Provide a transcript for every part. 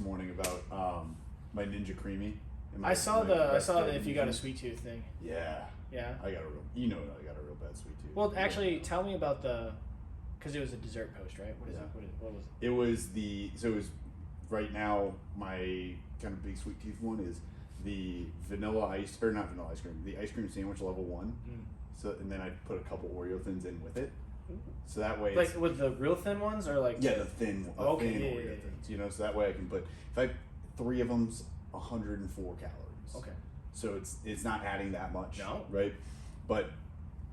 morning about my Ninja Creamy. I saw the if you got a sweet tooth thing. Yeah. Yeah. I got a real bad sweet tooth. Well, actually, tell me about because it was a dessert post, right? What was it? It was right now my kind of big sweet tooth one is the not vanilla ice cream, the ice cream sandwich level 1. So and then I put a couple Oreo thins in with it. So that way, like with the real thin ones, or like the thin Oreo thins. You know, so that way I can put if I 3 of them's 104 calories. Okay. So it's not adding that much. No. Right. But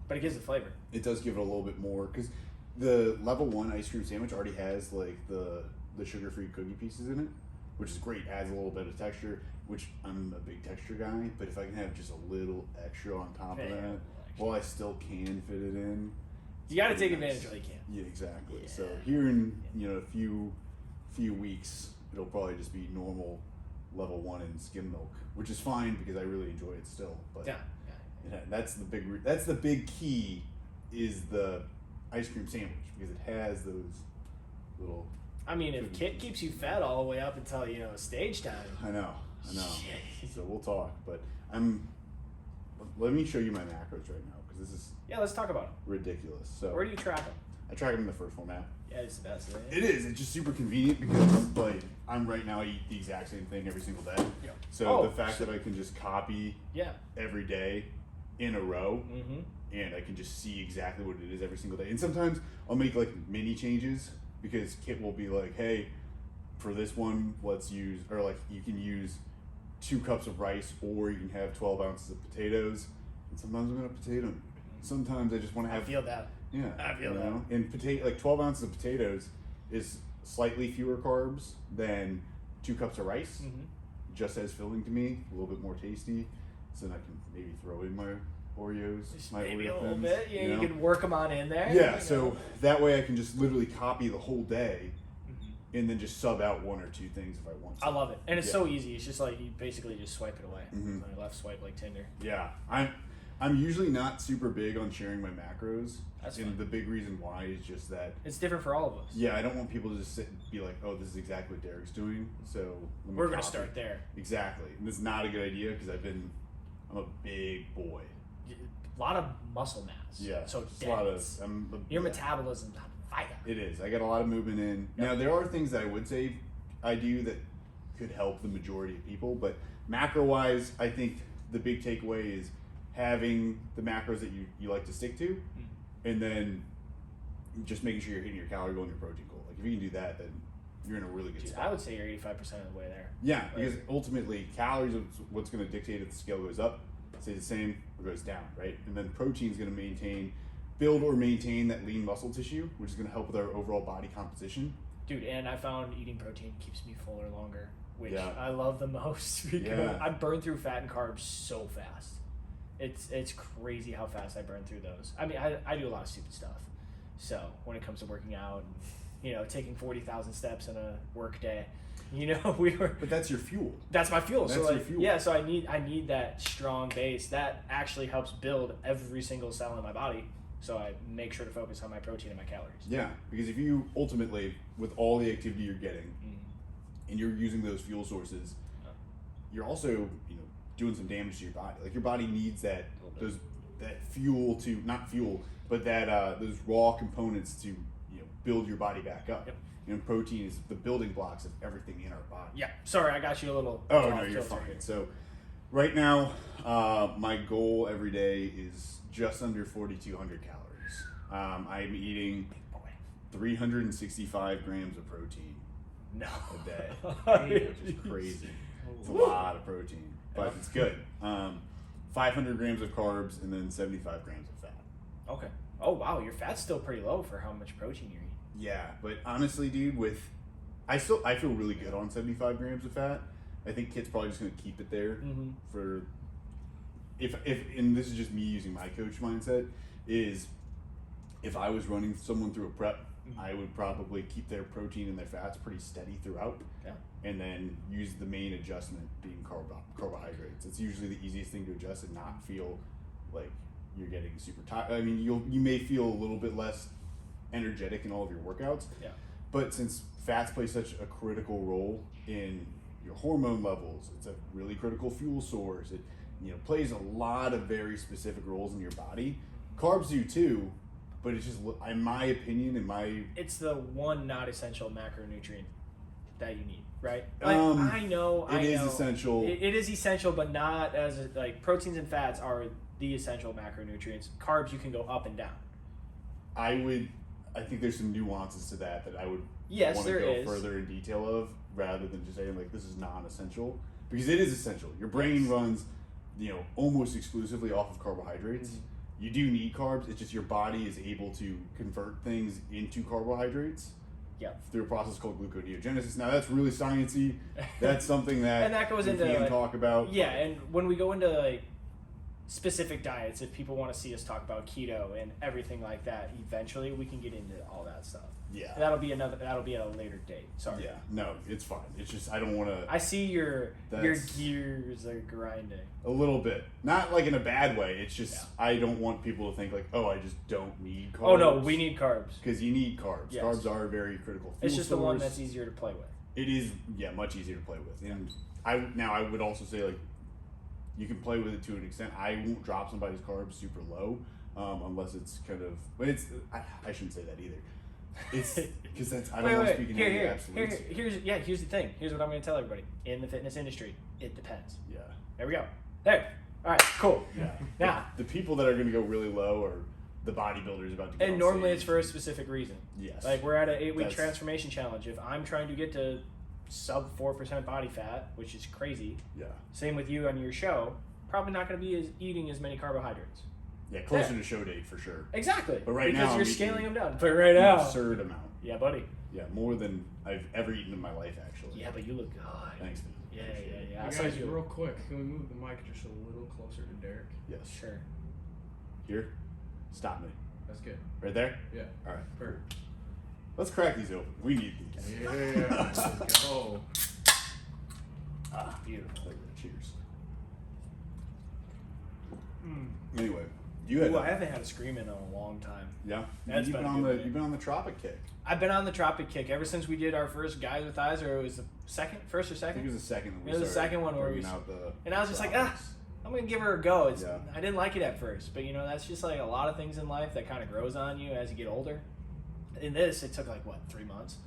it gives it flavor. It does give it a little bit more because the level 1 ice cream sandwich already has like the sugar-free cookie pieces in it, which is great. Adds a little bit of texture, which I'm a big texture guy. But if I can have just a little extra on top of that, while I still can fit it in. You got to take advantage while you can. Yeah, exactly. Yeah. So here in a few weeks, it'll probably just be normal level 1 in skim milk, which is fine because I really enjoy it still. But that's the big key is the ice cream sandwich because it has those little. I mean, if Kit keeps you fed all the way up until stage time. I know. So we'll talk, but let me show you my macros right now because this is. Yeah, let's talk about them. Ridiculous. So where do you track them? I track them in the first format. Yeah, it's the best. Right? It is. It's just super convenient because I'm right now I eat the exact same thing every single day. Yeah. So the fact that I can just copy every day in a row, and I can just see exactly what it is every single day. And sometimes I'll make like mini changes because Kit will be like, "Hey, for this one, let's use you can use 2 cups of rice, or you can have 12 ounces of potatoes." And sometimes I'm gonna potato. Sometimes I just want to have. I feel that. Yeah, I feel that. And 12 ounces of potatoes is slightly fewer carbs than 2 cups of rice. Just as filling to me, a little bit more tasty. So then I can maybe throw in my Oreos, maybe Oreo a little thins, bit. Yeah, you can work them on in there. Yeah, so that way I can just literally copy the whole day, and then just sub out 1 or 2 things if I want to. I love it, and it's so easy. It's just like you basically just swipe it away. So left swipe like Tinder. Yeah, I'm usually not super big on sharing my macros. That's and fine. the big reason why is just that it's different for all of us. Yeah, I don't want people to just sit and be like, "Oh, this is exactly what Derek's doing." So we're gonna start there. Exactly, and it's not a good idea because I'm a big boy. A lot of muscle mass. Yeah. So a lot of your metabolism's on fire. It is. I got a lot of movement in. Yep. Now there are things that I would say I do that could help the majority of people, but macro wise, I think the big takeaway is having the macros that you like to stick to, and then just making sure you're hitting your calorie goal and your protein goal. Like if you can do that, then you're in a really good spot. I would say you're 85% of the way there. Yeah, because ultimately calories is what's going to dictate if the scale goes up, stays the same, or goes down, right? And then protein is going to build or maintain that lean muscle tissue, which is going to help with our overall body composition. Dude, and I found eating protein keeps me fuller longer, which I love the most because I burn through fat and carbs so fast. It's crazy how fast I burn through those. I mean, I do a lot of stupid stuff. So when it comes to working out and, taking 40,000 steps in a work day, But that's your fuel. That's my fuel. That's your fuel. Yeah, so I need that strong base. That actually helps build every single cell in my body. So I make sure to focus on my protein and my calories. Yeah, because if you ultimately, with all the activity you're getting, and you're using those fuel sources, you're also, doing some damage to your body. Like your body needs that fuel to not fuel, but that those raw components to build your body back up. Yep. Protein is the building blocks of everythay in our body. Yeah. Sorry, I got you a little. Oh no, you're fine. So right now, my goal every day is just under 4,200 calories. I'm eating 365 grams of protein a day, which is crazy. It's a lot of protein, but it's good. 500 grams of carbs and then 75 grams of fat. Okay. Oh wow, your fat's still pretty low for how much protein you're eating. Yeah, but honestly, dude, I feel really good on 75 grams of fat. I think Kit's probably just gonna keep it there for if and this is just me using my coach mindset is if I was running someone through a prep, I would probably keep their protein and their fats pretty steady throughout. Yeah. And then use the main adjustment being carbohydrates. It's usually the easiest thing to adjust and not feel like you're getting super tired. I mean, you may feel a little bit less energetic in all of your workouts. Yeah. But since fats play such a critical role in your hormone levels. It's a really critical fuel source. It plays a lot of very specific roles in your body. Carbs do too, but it's just, in my opinion, it's the one not essential macronutrient that you need, right? Like, I know it is essential. It is essential, but not as like proteins and fats are the essential macronutrients. Carbs you can go up and down. I think there's some nuances to that I would want to go further in detail of, rather than just saying like this is non-essential, because it is essential. Your brain runs, almost exclusively off of carbohydrates. Mm-hmm. You do need carbs. It's just your body is able to convert things into carbohydrates. Through a process called gluconeogenesis. Now that's really sciencey. That's something that and that goes into talk about. Yeah, and when we go into like specific diets, if people want to see us talk about keto and everything like that, eventually we can get into all that stuff. Yeah, and that'll be at a later date. Sorry. Yeah, no, it's fine. It's just I don't want to. I see your gears are grinding a little bit, not like in a bad way. It's just I don't want people to think like, oh, I just don't need carbs. Oh no, we need carbs because you need carbs. Yes. Carbs are very critical. It's just the one that's easier to play with. It is, much easier to play with. And I would also say like you can play with it to an extent. I won't drop somebody's carbs super low unless it's kind of. But I shouldn't say that either. It's because I don't want to speak in any absolutes. Here's the thing. Here's what I'm going to tell everybody. In the fitness industry, it depends. Yeah. There we go. There. All right. Cool. Yeah. Now the people that are going to go really low are the bodybuilders about to go. And normally it's for a specific reason. Yes. Like we're at an 8-week transformation challenge. If I'm trying to get to sub 4% body fat, which is crazy. Yeah. Same with you on your show. Probably not going to be eating as many carbohydrates. Yeah, closer to show date for sure. Exactly. But right now, because you're scaling them down. But right now, absurd amount. Yeah, buddy. Yeah, more than I've ever eaten in my life, actually. Yeah, but you look good. Thanks, man. Yeah. Hey guys, real quick, can we move the mic just a little closer to Derek? Yes. Sure. Here? Stop me. That's good. Right there? Yeah. All right. Perfect. Let's crack these open. We need these. Yeah. Let's go. Beautiful. Cheers. Anyway. I haven't had a scream in a long time. Yeah, you've been on the tropic kick. I've been on the tropic kick ever since we did our first Guys with Eyes, or it was the first or second. I think it was the second. It was the second one where and I was just like, I'm gonna give her a go. I didn't like it at first, but that's just like a lot of things in life that kind of grows on you as you get older. In this, it took like 3 months,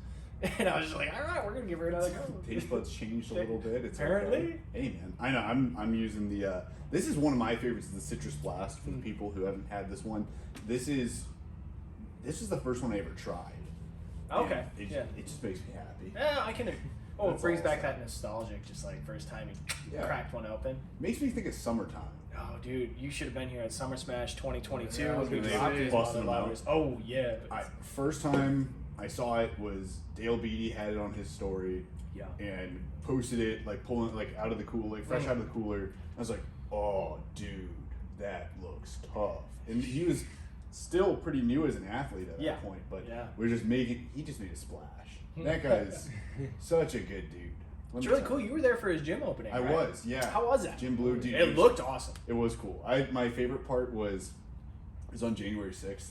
and I was just like, all right, we're gonna give her another go. Taste buds changed a little bit. It's apparently. Okay. Hey man, I know. I'm using the. This is one of my favorites, the Citrus Blast. For the people who haven't had this one, this is the first one I ever tried. Okay. It just makes me happy. Yeah, I can. Oh, it brings back that nostalgic, just like first time you cracked one open. Makes me think of summertime. Oh, dude, you should have been here at Summer Smash 2022. Yeah, when we dropped these motherfuckers. Oh yeah. First time I saw it was Dale Beatty had it on his story. Yeah. And posted it pulling it out of the cooler, fresh out of the cooler. I was like, oh, dude, that looks tough. And he was still pretty new as an athlete at that point, but he just made a splash. That guy's such a good dude. It's really cool. You were there for his gym opening. I was, yeah. How was that? Jim Blue, dude. It looked awesome. It was cool. My favorite part was on January 6th,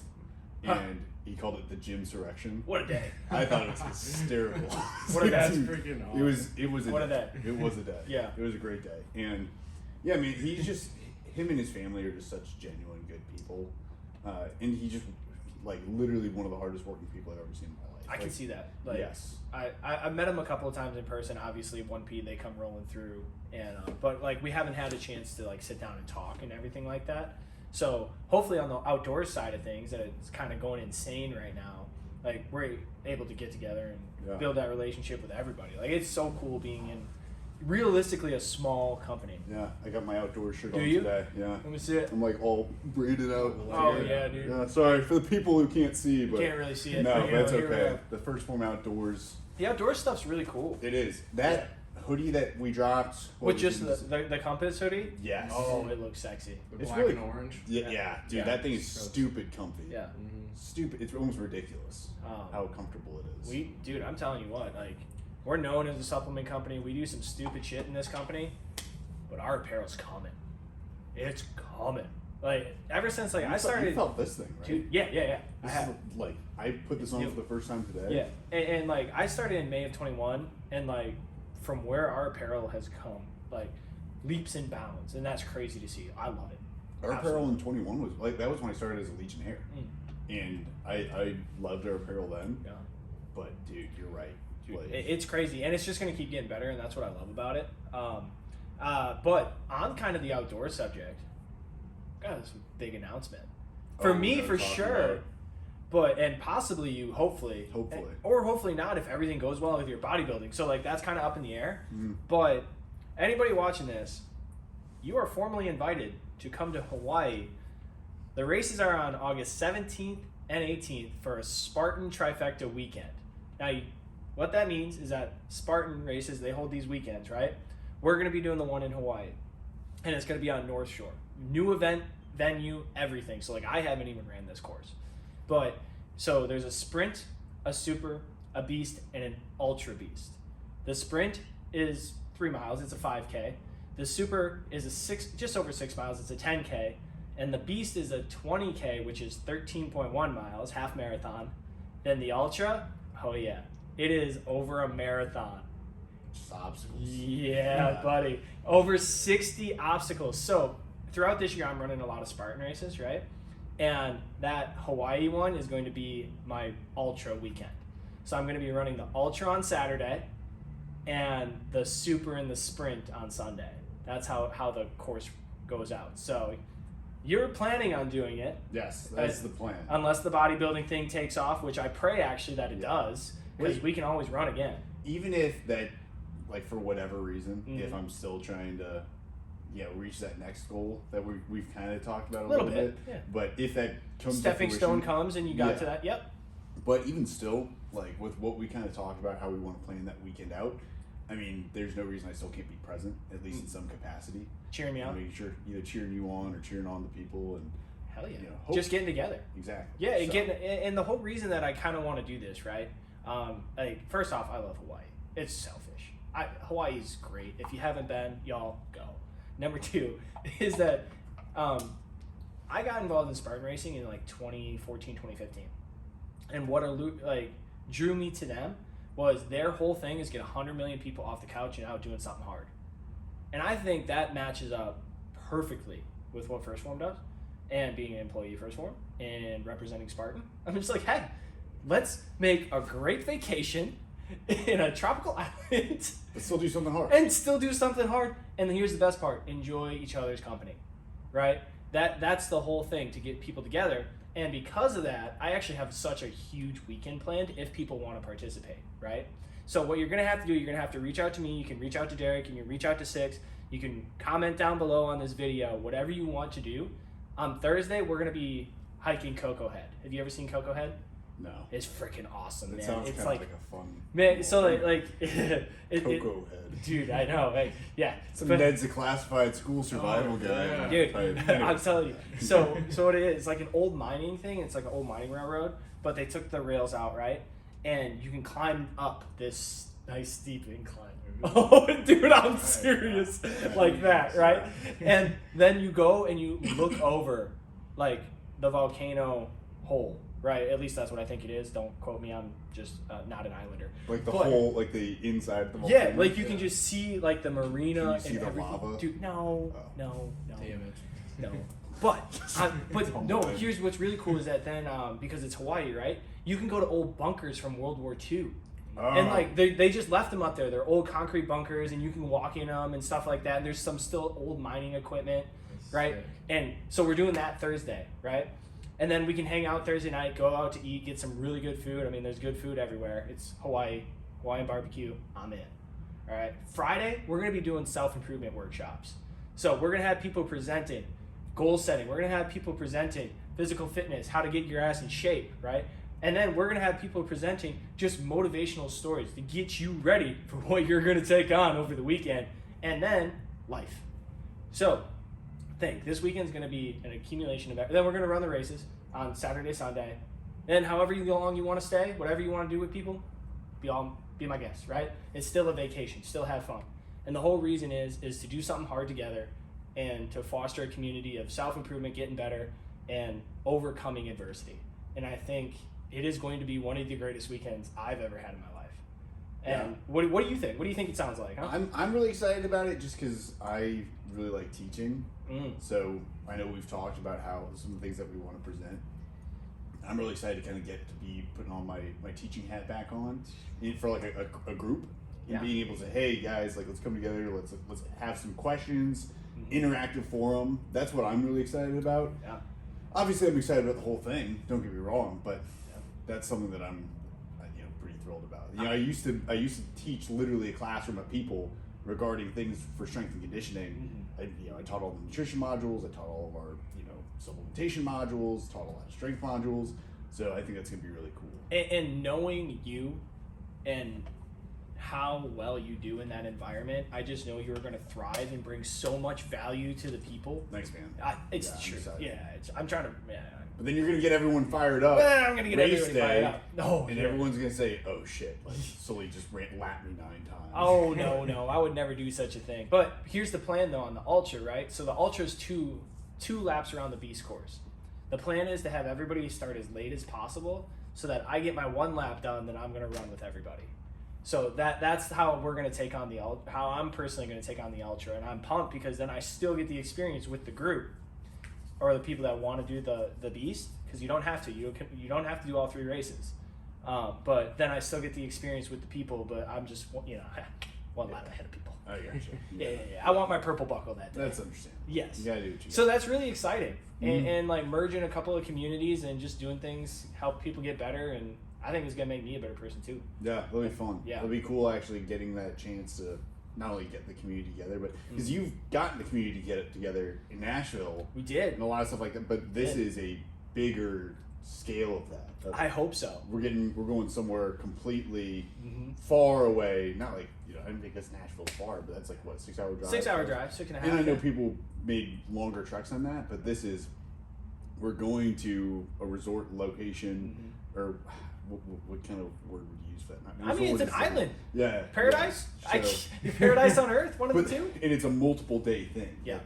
and he called it the Gym-surrection. What a day! I thought it was hysterical. What a day! Freaking awesome. It was a day. It was a day. Yeah. It was a great day, and I mean, he's just him and his family are just such genuine good people, and he just literally one of the hardest working people I've ever seen in my life. I can see that. Yes. I met him a couple of times in person. Obviously, 1P they come rolling through, and but we haven't had a chance to sit down and talk and everything like that. So hopefully on the outdoors side of things, that it's kind of going insane right now. We're able to get together and build that relationship with everybody. It's so cool being in realistically a small company. Yeah, I got my outdoor shirt on you? today. Yeah. Let me see it. I'm all braided out. Oh yeah, dude. Yeah, sorry for the people who can't see, but can't really see it. No, that's okay. The First Form Outdoors. The outdoor stuff's really cool. It is. That hoodie that we dropped with just the compass hoodie. Yes. Oh, it looks sexy. It's black and orange. Yeah, dude, that thing is stupid comfy. Yeah. Stupid. It's almost ridiculous how comfortable it is. Dude, I'm telling you what, we're known as a supplement company. We do some stupid shit in this company, but our apparel's coming. It's coming. Ever since I started. You felt this thing, right? Dude, yeah. I put this on for the first time today. Yeah, and I started in May of 21, and from where our apparel has come, like leaps and bounds, and that's crazy to see. I love it. Our apparel in 21 was like, that was when I started as a Legionnaire, and I loved our apparel then. Yeah. But dude, you're right. Dude, it's crazy, and it's just gonna keep getting better, and that's what I love about it. But on kind of the outdoor subject, got this big announcement for me for sure. But and possibly you, hopefully, or hopefully not if everything goes well with your bodybuilding. So like that's kind of up in the air. But anybody watching this, you are formally invited to come to Hawaii. The races are on August 17th and 18th for a Spartan trifecta weekend. Now, what that means is that Spartan races, they hold these weekends, right? We're going to be doing the one in Hawaii, and it's going to be on North Shore. New event, venue, everything. So like I haven't even ran this course. But so there's a sprint, a super, a beast, and an ultra beast. The sprint is 3 miles. It's a 5K. The super is just over 6 miles. It's a 10K. And the beast is a 20K, which is 13.1 miles, half marathon. Then the ultra, oh yeah, it is over a marathon. Just obstacles. Yeah, buddy. Over 60 obstacles. So throughout this year, I'm running a lot of Spartan races, right? And that Hawaii one is going to be my ultra weekend. So I'm going to be running the ultra on Saturday and the super and the sprint on Sunday. That's how the course goes out. So you're planning on doing it. Yes, that's the plan. Unless the bodybuilding thing takes off, which I pray actually that it does, because we can always run again. Even if that, like for whatever reason, if I'm still trying to reach that next goal that we've kind of talked about a little bit. Yeah. But if that comes stepping stone comes and you got to that, yep. But even still, like with what we kind of talked about, how we want to plan that weekend out, I mean, there's no reason I still can't be present, at least in some capacity. Cheering me on. Making sure either cheering you on or cheering on the people and hell yeah, just getting together. Exactly. Yeah, and the whole reason that I kind of want to do this, right? Like first off, I love Hawaii. It's selfish. Hawaii's great. If you haven't been, y'all go. Number 2 is that I got involved in Spartan racing in like 2014, 2015. And what drew me to them was their whole thing is get 100 million people off the couch and out doing something hard. And I think that matches up perfectly with what First Form does and being an employee of First Form and representing Spartan. I'm just like, hey, let's make a great vacation in a tropical island. But still do something hard. And here's the best part. Enjoy each other's company, right? That's the whole thing, to get people together. And because of that, I actually have such a huge weekend planned if people want to participate, right? So what you're going to have to do, you're going to have to reach out to me. You can reach out to Derek. You can reach out to Six. You can comment down below on this video, whatever you want to do. On Thursday, we're going to be hiking Cocoa Head. Have you ever seen Cocoa Head? No. It's freaking awesome, man. Sounds it's like a fun. Man, so like Cocoa Head. Dude, I know. Like, yeah. Ned's a classified school survival guy. Yeah. Dude, I'm telling you. So what it is, it's like an old mining thing. It's like an old mining railroad, but they took the rails out, right? And you can climb up this nice steep incline. Oh, dude, I'm serious. Like that, right? And then you go and you look over, like, the volcano hole. Right, at least that's what I think it is. Don't quote me. I'm just not an islander. Like whole, like the inside of the volcano. Yeah, like you can just see like the marina. Can you see and the everything. lava? Dude, no. Damn it. No. But here's what's really cool is that then because it's Hawaii, right? You can go to old bunkers from World War II. Oh. And like they just left them up there. They're old concrete bunkers, and you can walk in them and stuff like that. And there's some still old mining equipment, right? Sick. And so we're doing that Thursday, right? And then we can hang out Thursday night, go out to eat, get some really good food. I mean, there's good food everywhere. It's Hawaiian barbecue. I'm in. All right. Friday, we're going to be doing self-improvement workshops. So we're going to have people presenting goal setting. We're going to have people presenting physical fitness, how to get your ass in shape, right? And then we're going to have people presenting just motivational stories to get you ready for what you're going to take on over the weekend. And then life. So this weekend's going to be an accumulation of that. Then we're going to run the races on Saturday, Sunday. Then however long you want to stay, whatever you want to do with people, be my guest, right? It's still a vacation, still have fun. And the whole reason is to do something hard together and to foster a community of self-improvement, getting better, and overcoming adversity. And I think it is going to be one of the greatest weekends I've ever had in my life. And what do you think? What do you think it sounds like? Huh? I'm really excited about it just because I really like teaching. So I know we've talked about how some of the things that we want to present. I'm really excited to kind of get to be putting on my teaching hat back on for like a group and being able to say, hey guys, like let's come together, let's have some questions, interactive forum. That's what I'm really excited about. Yeah. Obviously, I'm excited about the whole thing. Don't get me wrong, but that's something that I'm pretty thrilled about. I used to teach literally a classroom of people regarding things for strength and conditioning. I taught all the nutrition modules. I taught all of our supplementation modules. Taught a lot of strength modules. So I think that's gonna be really cool. And knowing you and how well you do in that environment, I just know you're going to thrive and bring so much value to the people. Thanks, man. It's true. I'm trying to. But then you're going to get everyone fired up. I'm going to get everybody fired up. No. And everyone's going to say, "Oh shit!" Like Sully just lapped me 9 times. Oh no! I would never do such a thing. But here's the plan though on the ultra, right? So the ultra's two laps around the beast course. The plan is to have everybody start as late as possible, so that I get my 1 lap done, then I'm going to run with everybody. So that's how we're going to take on how I'm personally going to take on the ultra, and I'm pumped because then I still get the experience with the group or the people that want to do the beast, because you don't have to. You don't have to do all 3 races, but then I still get the experience with the people. But I'm just 1 lap ahead of people. I got you. Yeah. I want my purple buckle that day. That's understandable. Yes. You gotta do what you So that's really exciting, and like merging a couple of communities and just doing things help people get better, and I think it's going to make me a better person, too. Yeah, it'll be fun. Yeah. It'll be cool actually getting that chance to not only get the community together, but because you've gotten the community to get it together in Nashville. We did. And a lot of stuff like that, but this is a bigger scale of that. I hope so. We're going somewhere completely far away. Not like, I didn't think that's Nashville far, but that's like, what, 6-hour drive? 6-hour drive, 6.5. And I know people made longer treks on that, but we're going to a resort location, or what kind of word would you use for that? I mean, it's an island. Yeah. Paradise? Yeah. So, paradise on Earth, one of the two. And it's a multiple day thing. Yeah.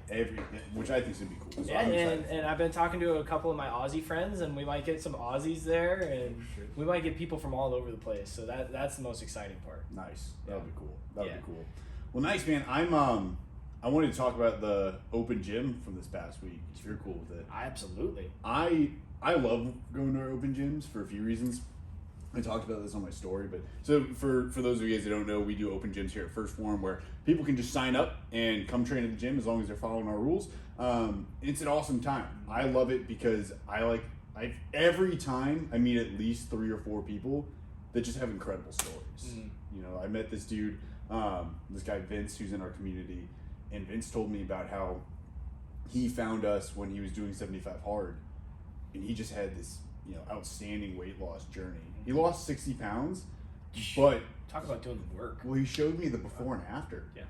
Which I think is going to be cool. So yeah, and I've been talking to a couple of my Aussie friends, and we might get some Aussies there, and we might get people from all over the place. So that's the most exciting part. Nice. That'll be cool. That'll be cool. Well, nice, man. I wanted to talk about the open gym from this past week, if you're cool with it. Absolutely. I love going to our open gyms for a few reasons. I talked about this on my story, but so for those of you guys that don't know, we do open gyms here at First Form where people can just sign up and come train at the gym as long as they're following our rules. It's an awesome time. I love it because every time I meet at least 3 or 4 people that just have incredible stories. I met this dude, this guy Vince, who's in our community, and Vince told me about how he found us when he was doing 75 hard, and he just had this outstanding weight loss journey. He lost 60 pounds, but talk about doing the work. Well, he showed me the before and after. Yeah.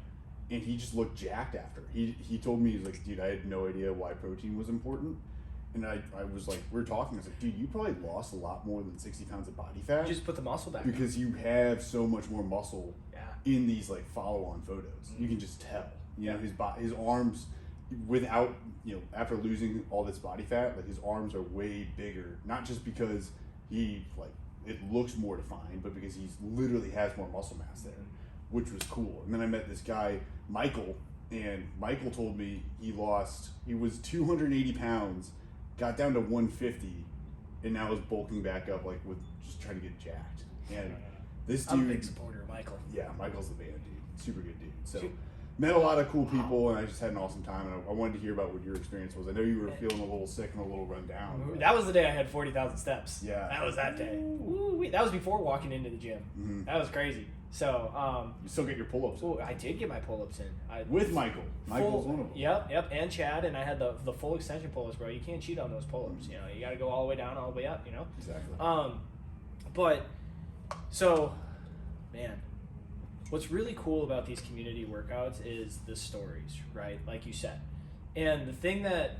And he just looked jacked after. He told me, he was like, dude, I had no idea why protein was important. And I was like, we were talking, I was like, dude, you probably lost a lot more than 60 pounds of body fat. You just put the muscle back. Because you have so much more muscle in these like follow-on photos. You can just tell. His arms, without, after losing all this body fat, like his arms are way bigger. Not just because it looks more defined, but because he's literally has more muscle mass there, which was cool. And then I met this guy, Michael, and Michael told me he was 280 pounds, got down to 150, and now is bulking back up, like with just trying to get jacked. And this dude, I'm a big supporter of Michael. Yeah, Michael's the man, dude. Super good dude. So met a lot of cool people, and I just had an awesome time. And I wanted to hear about what your experience was. I know you were feeling a little sick and a little run down. That was the day I had 40,000 steps. Yeah. That was that day. Woo-wee. That was before walking into the gym. That was crazy. So, you still get your pull-ups in. I did get my pull-ups in. With Michael. Michael's one of them. Yep, and Chad, and I had the full extension pull-ups, bro. You can't cheat on those pull-ups. You got to go all the way down, all the way up, Exactly. But, so, man, what's really cool about these community workouts is the stories, right? Like you said. And the thing that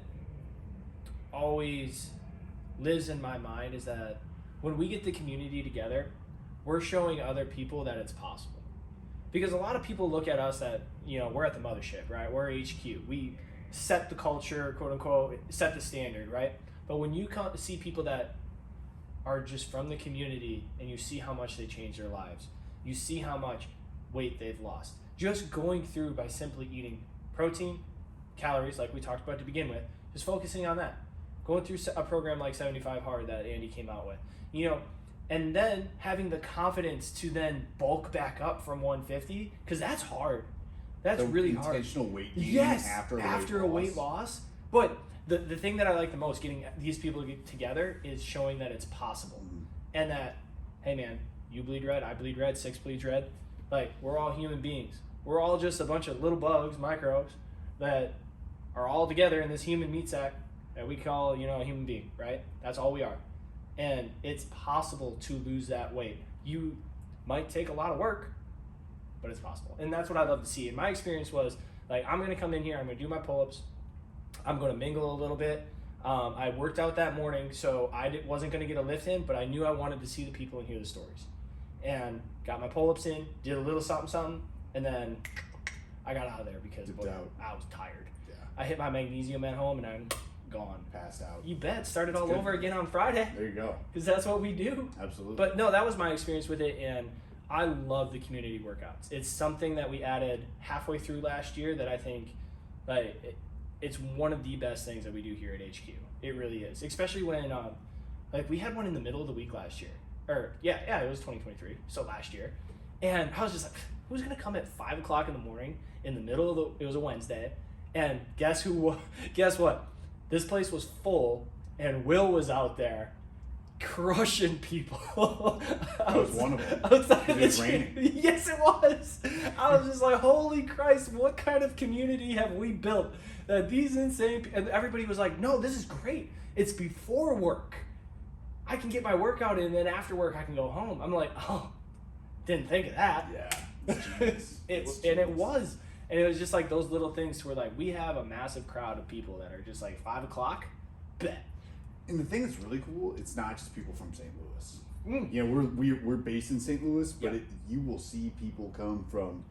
always lives in my mind is that when we get the community together, we're showing other people that it's possible. Because a lot of people look at us that, we're at the mothership, right? We're HQ. We set the culture, quote unquote, set the standard, right? But when you see people that are just from the community and you see how much they change their lives, you see how much weight they've lost. Just going through by simply eating protein, calories, like we talked about to begin with, just focusing on that. Going through a program like 75 Hard that Andy came out with, and then having the confidence to then bulk back up from 150, because that's hard. That's really hard. Intentional weight gain after a weight loss. But the thing that I like the most, getting these people together, is showing that it's possible. Mm-hmm. And that, hey man, you bleed red, I bleed red, Six bleeds red. Like, we're all human beings. We're all just a bunch of little bugs, microbes, that are all together in this human meat sack that we call, a human being, right? That's all we are. And it's possible to lose that weight. You might take a lot of work, but it's possible. And that's what I love to see. And my experience was, like, I'm going to come in here, I'm going to do my pull-ups, I'm going to mingle a little bit. I worked out that morning, so I wasn't going to get a lift in, but I knew I wanted to see the people and hear the stories. And got my pull-ups in, did a little something, and then I got out of there because I was tired. Yeah. I hit my magnesium at home, and I'm gone. Passed out. You bet. Started all over again on Friday. There you go. Because that's what we do. Absolutely. But no, that was my experience with it, and I love the community workouts. It's something that we added halfway through last year that I think, like, it's one of the best things that we do here at HQ. It really is. Especially when, we had one in the middle of the week last year. Or, yeah, it was 2023, so last year. And I was just like, who's going to come at 5 o'clock in the morning in the middle of it was a Wednesday, and guess what? This place was full, and Will was out there crushing people. I was one of them. It was raining. Yes, it was. I was just like, holy Christ, what kind of community have we built? That these insane... And everybody was like, no, this is great. It's before work. I can get my workout in, and then after work I can go home. I'm like, oh, didn't think of that. Yeah. It was. And it was just like those little things where, like, we have a massive crowd of people that are just like 5 o'clock, bet. And the thing that's really cool, it's not just people from St. Louis. We're based in St. Louis, but you will see people come from,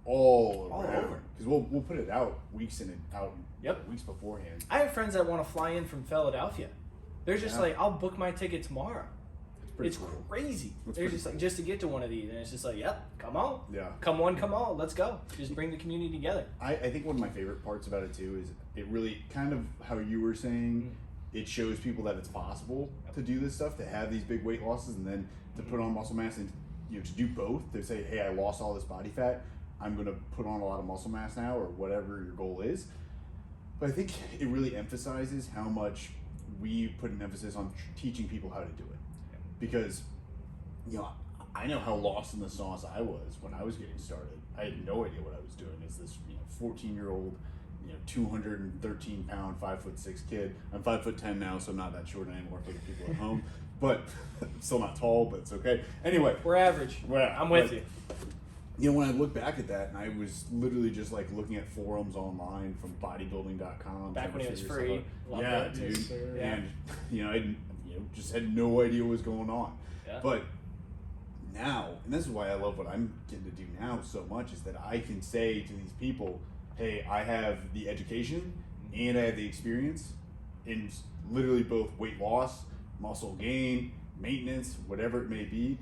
all over. Because we'll put it out weeks weeks beforehand. I have friends that want to fly in from Philadelphia. They're just like, I'll book my ticket tomorrow. It's cool. Crazy. They're just like, just to get to one of these, and it's just like, yep, come on. Yeah. Come on, let's go. Just bring the community together. I think one of my favorite parts about it too is it really kind of how you were saying, it shows people that it's possible to do this stuff, to have these big weight losses, and then to put on muscle mass, and to do both. To say, hey, I lost all this body fat, I'm going to put on a lot of muscle mass now, or whatever your goal is. But I think it really emphasizes how much we put an emphasis on teaching people how to do it. Because, I know how lost in the sauce I was when I was getting started. I had no idea what I was doing as this 14-year-old, 213-pound, 5'6" kid. I'm 5'10" now, so I'm not that short anymore for the people at home. But I'm still not tall, but it's okay. Anyway, we're average. I'm with you. When I look back at that, and I was literally just like looking at forums online from bodybuilding.com. Back when it was free. Yeah, dude. Yes, and I just had no idea what was going on. Yeah. But now, and this is why I love what I'm getting to do now so much, is that I can say to these people, hey, I have the education and I have the experience in literally both weight loss, muscle gain, maintenance, whatever it may be,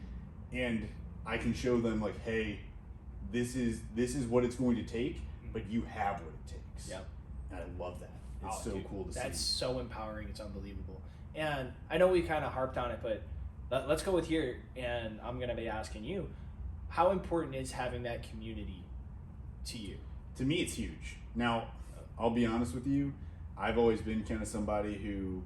and I can show them like, hey, this is what it's going to take, but you have what it takes. Yep. And I love that. It's cool to see. That's so empowering. It's unbelievable. And I know we kind of harped on it, but let's go with here, and I'm going to be asking you, how important is having that community to you? To me, it's huge. Now, I'll be honest with you. I've always been kind of somebody who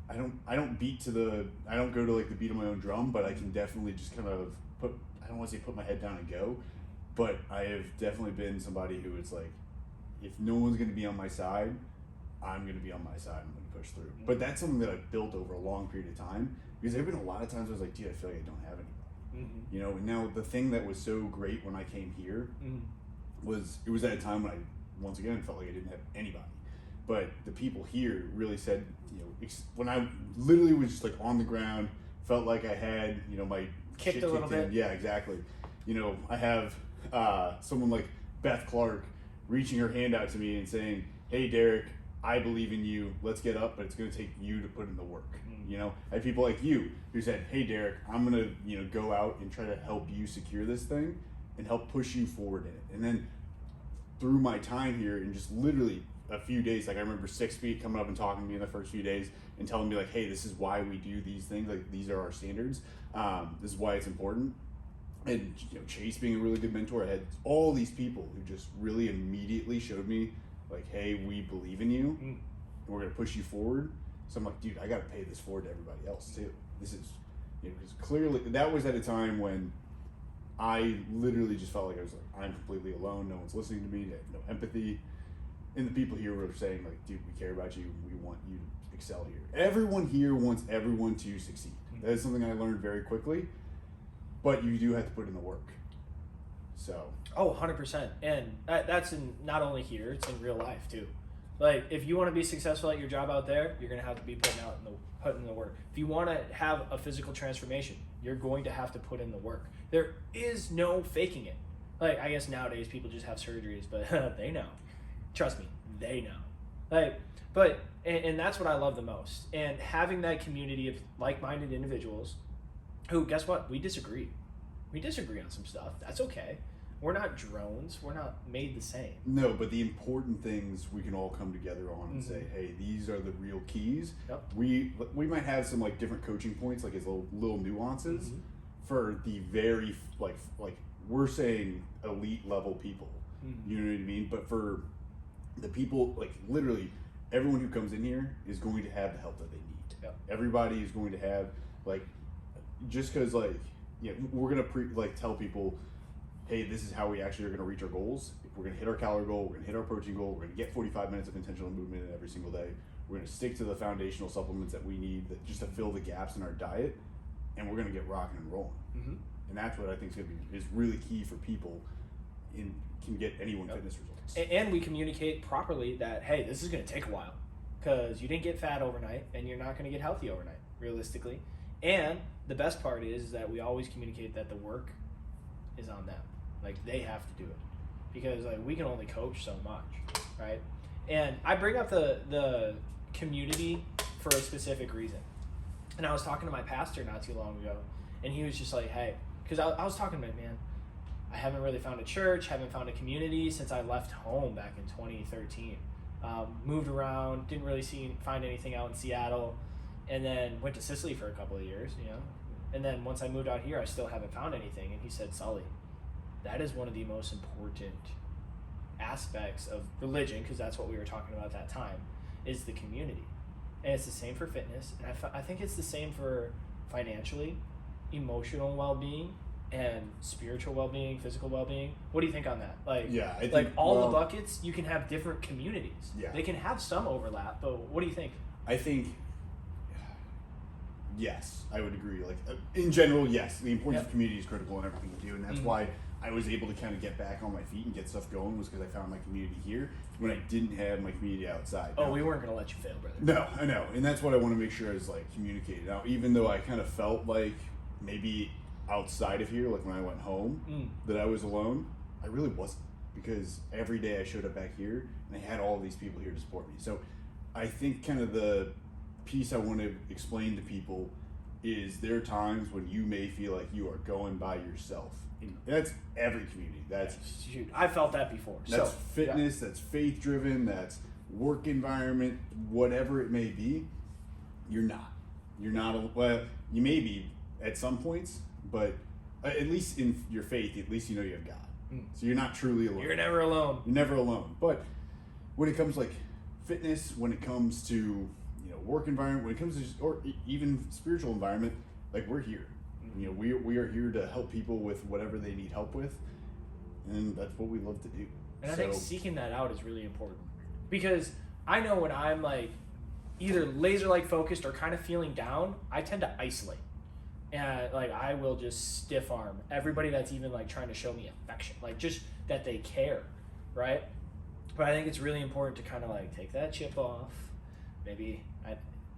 I don't go to like the beat of my own drum, but I can definitely just kind of I don't want to say put my head down and go, but I have definitely been somebody who it's like, if no one's going to be on my side, I'm going to be on my side. I'm going to push through. But that's something that I've built over a long period of time, because there have been a lot of times I was like, dude, I feel like I don't have anybody. And now the thing that was so great when I came here was, it was at a time when I, once again, felt like I didn't have anybody. But the people here really said, when I literally was just like on the ground, felt like I had, my kicked shit a little bit. Yeah, exactly. I have someone like Beth Clark reaching her hand out to me and saying, hey, Derek, I believe in you. Let's get up, but it's going to take you to put in the work. You know, I had people like you who said, hey, Derek, I'm going to, you know, go out and try to help you secure this thing and help push you forward in it. And then through my time here in just literally a few days, like I remember 6 feet coming up and talking to me in the first few days and telling me like, hey, this is why we do these things. Like, these are our standards. This is why it's important. And, you know, Chase being a really good mentor, I had all these people who just really immediately showed me like, hey, we believe in you and we're going to push you forward. So I'm like, dude, I got to pay this forward to everybody else too. This is, you know, because clearly that was at a time when I literally just felt like I was like, I'm completely alone. No one's listening to me. I have no empathy. And the people here were saying like, dude, we care about you. We want you to excel here. Everyone here wants everyone to succeed. That is something I learned very quickly, but you do have to put in the work. So. Oh, 100%. And that's not only here, it's in real life too. Like, if you want to be successful at your job out there, you're going to have to be putting in the work. If you want to have a physical transformation, you're going to have to put in the work. There is no faking it. Like, I guess nowadays people just have surgeries, but they know. Trust me, they know. Like, but, and that's what I love the most. And having that community of like-minded individuals who, guess what? We disagree. We disagree on some stuff. That's okay. We're not drones. We're not made the same. No, but the important things we can all come together on and say, hey, these are the real keys. Yep. We might have some like different coaching points, like as little nuances for the very like we're saying elite level people. You know what I mean? But for the people, like literally everyone who comes in here is going to have the help that they need. Yep. Everybody is going to have like, just because like, yeah, we're gonna tell people, hey, this is how we actually are going to reach our goals. We're going to hit our calorie goal. We're going to hit our protein goal. We're going to get 45 minutes of intentional movement in every single day. We're going to stick to the foundational supplements that we need just to fill the gaps in our diet, and we're going to get rocking and rolling. And that's what I think is really key for people and can get anyone fitness results. And we communicate properly that, hey, this is going to take a while because you didn't get fat overnight and you're not going to get healthy overnight, realistically. And the best part is that we always communicate that the work is on them. Like, they have to do it because like we can only coach so much, right? And I bring up the community for a specific reason. And I was talking to my pastor not too long ago, and he was just like, hey, because I was talking to him, man, I haven't really found a church, haven't found a community since I left home back in 2013. Moved around, didn't really find anything out in Seattle, and then went to Sicily for a couple of years, you know. And then once I moved out here, I still haven't found anything. And he said, Sully, that is one of the most important aspects of religion, because that's what we were talking about at that time, is the community. And it's the same for fitness. And I think it's the same for financially, emotional well-being, and spiritual well-being, physical well-being. What do you think on that? Like, yeah, I think, the buckets, you can have different communities. Yeah. They can have some overlap, but what do you think? I think, yes, I would agree. Like, in general, yes, the importance of community is critical in everything we do, and that's why I was able to kind of get back on my feet and get stuff going, was because I found my community here when I didn't have my community outside. Oh, we weren't going to let you fail, brother. No, I know, and that's what I want to make sure is like communicated. Now, even though I kind of felt like maybe outside of here, like when I went home, that I was alone, I really wasn't, because every day I showed up back here and I had all these people here to support me. So I think kind of the piece I want to explain to people is there are times when you may feel like you are going by yourself. And that's every community. That's shoot, I felt that before. That's fitness, that's faith driven, that's work environment, whatever it may be. You're not. Well, you may be at some points, but at least in your faith, at least you know you have God. So you're not truly alone. You're never alone. You're never alone. But when it comes like fitness, when it comes to work environment, when it comes to or even spiritual environment, like we're here. We are here to help people with whatever they need help with, and that's what we love to do. And I think seeking that out is really important, because I know when I'm like either laser like focused or kind of feeling down, I tend to isolate. And like I will just stiff arm everybody that's even like trying to show me affection, like just that they care, right? But I think it's really important to kind of like take that chip off. Maybe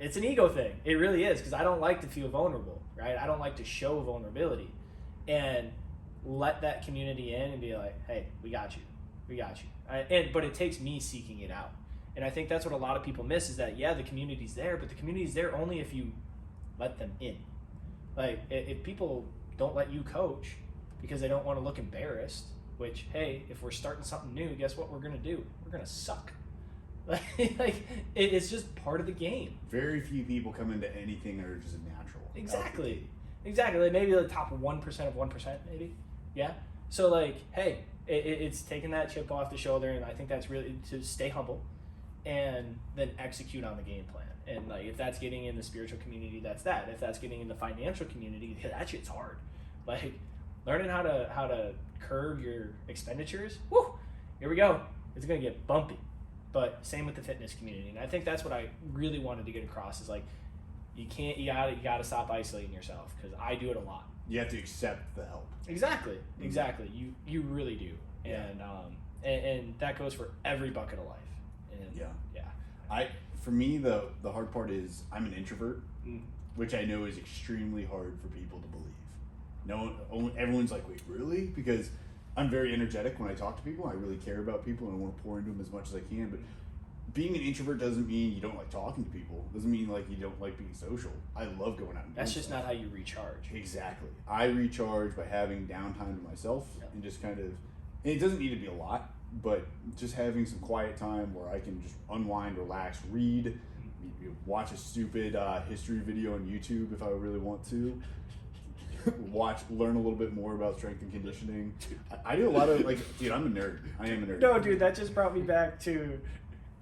it's an ego thing. It really is, because I don't like to feel vulnerable, right? I don't like to show vulnerability, and let that community in and be like, hey, we got you. But it takes me seeking it out. And I think that's what a lot of people miss is that, the community's there, but the community's there only if you let them in. Like, if people don't let you coach because they don't want to look embarrassed, which, hey, if we're starting something new, guess what we're going to do? We're going to suck. Like, it's just part of the game. Very few people come into anything that are just natural. Exactly. Like maybe the top 1% of 1%, maybe. Yeah. So, like, hey, it's taking that chip off the shoulder, and I think that's really to stay humble and then execute on the game plan. And, like, if that's getting in the spiritual community, that's that. If that's getting in the financial community, that shit's hard. Like, learning how to curb your expenditures, whoo, here we go. It's going to get bumpy. But same with the fitness community. And I think that's what I really wanted to get across is, like, you gotta stop isolating yourself, because I do it a lot. You have to accept the help. Exactly. You really do. And that goes for every bucket of life. And for me, the hard part is I'm an introvert, which I know is extremely hard for people to believe. Everyone's like, wait, really? Because I'm very energetic when I talk to people. I really care about people and I want to pour into them as much as I can. But being an introvert doesn't mean you don't like talking to people. Doesn't mean like you don't like being social. I love going out and that's just not how you recharge. Exactly. I recharge by having downtime to myself and just kind of, and it doesn't need to be a lot, but just having some quiet time where I can just unwind, relax, read, watch a stupid history video on YouTube if I really want to. Learn a little bit more about strength and conditioning. I do a lot of, like, dude, I'm a nerd. I am a nerd. No, dude, that just brought me back to,